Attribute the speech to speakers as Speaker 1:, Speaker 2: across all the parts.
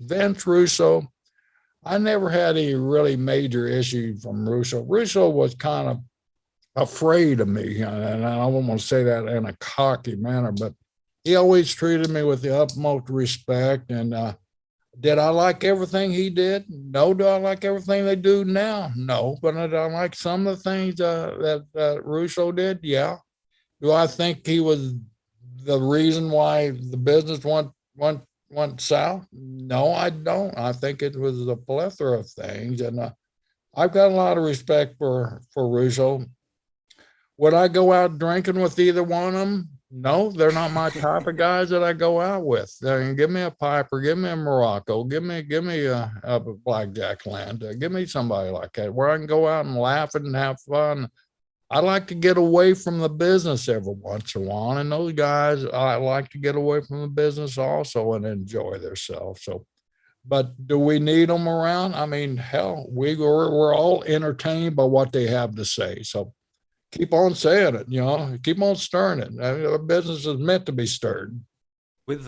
Speaker 1: Vince Russo, I never had any really major issue from Russo. Russo was kind of afraid of me, and I don't want to say that in a cocky manner, but he always treated me with the utmost respect. And did I like everything he did? No. Do I like everything they do now? No. But I like some of the things that Russo did? Yeah. Do I think he was the reason why the business went south? No, I don't. I think it was a plethora of things, and I've got a lot of respect for Russo. Would I go out drinking with either one of them? No, they're not my type of guys that I go out with. Give me a Piper, give me a Morocco, give me a Blackjack Land, give me somebody like that where I can go out and laugh and have fun. I like to get away from the business every once in a while, and those guys I like to get away from the business also and enjoy themselves. So, but do we need them around? I mean, hell, we're all entertained by what they have to say. So keep on saying it, keep on stirring it. I mean, the business is meant to be stirred.
Speaker 2: With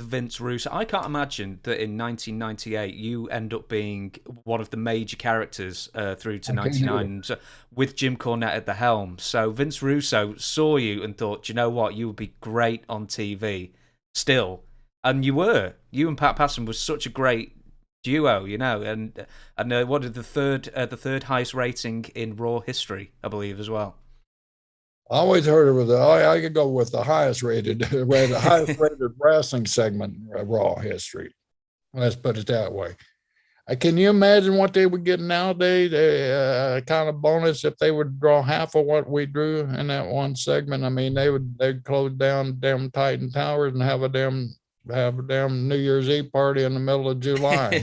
Speaker 2: Vince Russo, I can't imagine that in 1998 you end up being one of the major characters through to
Speaker 1: I can't do it.
Speaker 2: 99 so, with Jim Cornette at the helm. So Vince Russo saw you and thought, "Do you know what, you would be great on TV still," and you were. You and Pat Passon was such a great duo, and what did the third highest rating in Raw history, I believe, as well.
Speaker 1: I always heard it was I could go with the highest rated, the highest rated wrestling segment in Raw history. Let's put it that way. Can you imagine what they would get nowadays? Kind of bonus if they would draw half of what we drew in that one segment. I mean, they'd close down damn Titan Towers and have a damn New Year's Eve party in the middle of July.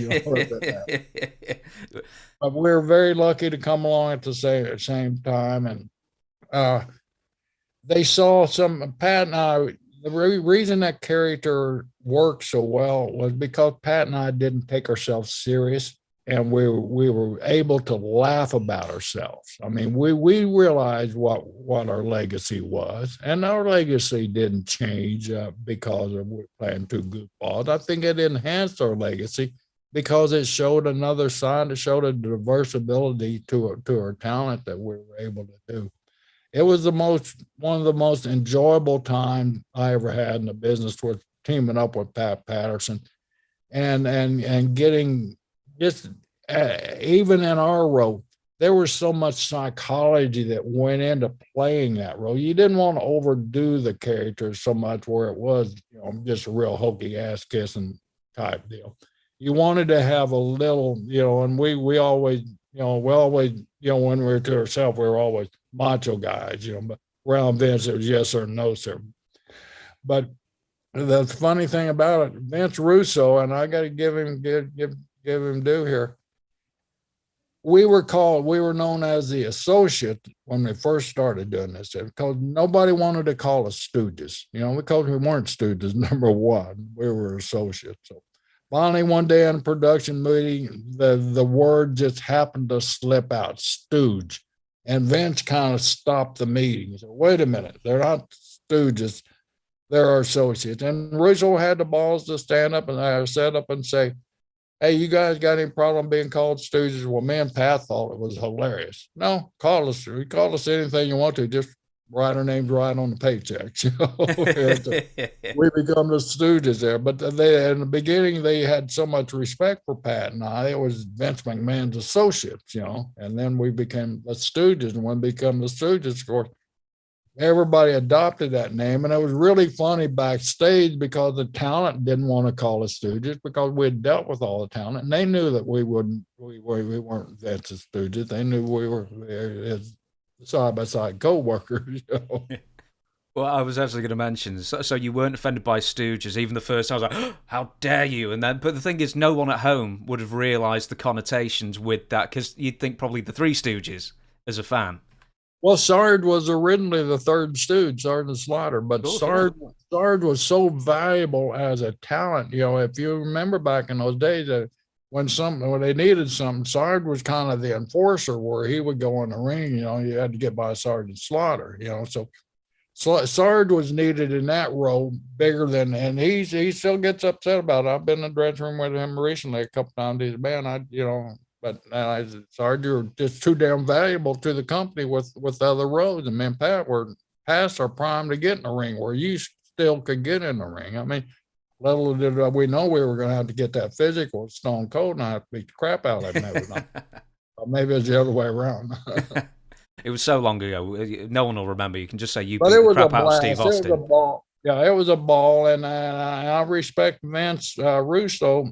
Speaker 1: But we're very lucky to come along at the same time, and uh, they saw some Pat and I. The reason that character worked so well was because Pat and I didn't take ourselves serious, and we were able to laugh about ourselves. I mean, we realized what our legacy was, and our legacy didn't change because of we playing two goofballs. I think it enhanced our legacy because it showed another side. It showed a diverse ability to our talent that we were able to do. It was the most one of the most enjoyable times I ever had in the business was teaming up with Pat Patterson and getting just even in our role, there was so much psychology that went into playing that role. You didn't want to overdo the character so much where it was, just a real hokey ass kissing type deal. You wanted to have a little, and we always, when we were to ourselves, we were always macho guys, but around Vince, it was yes or no, sir. But the funny thing about it, Vince Russo, and I got to give him due here. We were known as the associate when we first started doing this because nobody wanted to call us stooges, because we weren't stooges. Number one, we were associates. So finally, one day in a production meeting, the word just happened to slip out, stooge. And Vince kind of stopped the meeting. He said, wait a minute, they're not stooges, they're our associates. And Russo had the balls to stand up and set up and say, hey, you guys got any problem being called stooges? Well, me and Pat thought it was hilarious. No, call us anything you want to, just write our names right on the paychecks. We become the stooges there. But they in the beginning they had so much respect for Pat and I. It was Vince McMahon's associates, and then we became the Stooges, and when we become the Stooges, of course, everybody adopted that name. And it was really funny backstage because the talent didn't want to call us Stooges because we had dealt with all the talent, and they knew that we weren't Vince's Stooges. They knew we were his side by side co-workers.
Speaker 2: Well, I was actually going to mention, so you weren't offended by Stooges. Even the first time, I was like, oh, "How dare you!" And then, but the thing is, no one at home would have realised the connotations with that because you'd think probably the Three Stooges as a fan.
Speaker 1: Well, Sard was originally the third stooge, Sergeant Slaughter,
Speaker 2: Of
Speaker 1: but
Speaker 2: course, yeah.
Speaker 1: Sard was so valuable as a talent. If you remember back in those days, when they needed something, Sard was kind of the enforcer where he would go in the ring. You had to get by Sergeant Slaughter. So Sarge was needed in that role bigger than, and he still gets upset about it. I've been in the dressing room with him recently a couple times. He's, man, but I said, Sarge, you're just too damn valuable to the company with other roles. And me and Pat were past our prime to get in the ring, where you still could get in the ring. I mean, little did we know we were going to have to get that physical with Stone Cold, and I have to beat the crap out of him every night. Or maybe it's the other way around.
Speaker 2: It was so long ago. No one will remember. You can just say you
Speaker 1: But
Speaker 2: beat
Speaker 1: it
Speaker 2: the
Speaker 1: was a
Speaker 2: crap out of Steve
Speaker 1: blast. It was a
Speaker 2: Austin.
Speaker 1: ball. Yeah, it was a ball, and I respect Vince Russo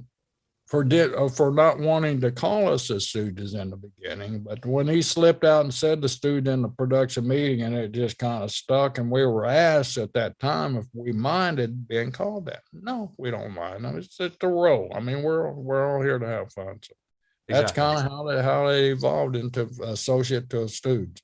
Speaker 1: for not wanting to call us as Stooges in the beginning. But when he slipped out and said the Stooge in the production meeting, and it just kind of stuck, and we were asked at that time if we minded being called that. No, we don't mind. I mean, it's the role. I mean, we're all here to have fun. So that's
Speaker 2: Exactly.
Speaker 1: kind of how they evolved into associate to a Stooge.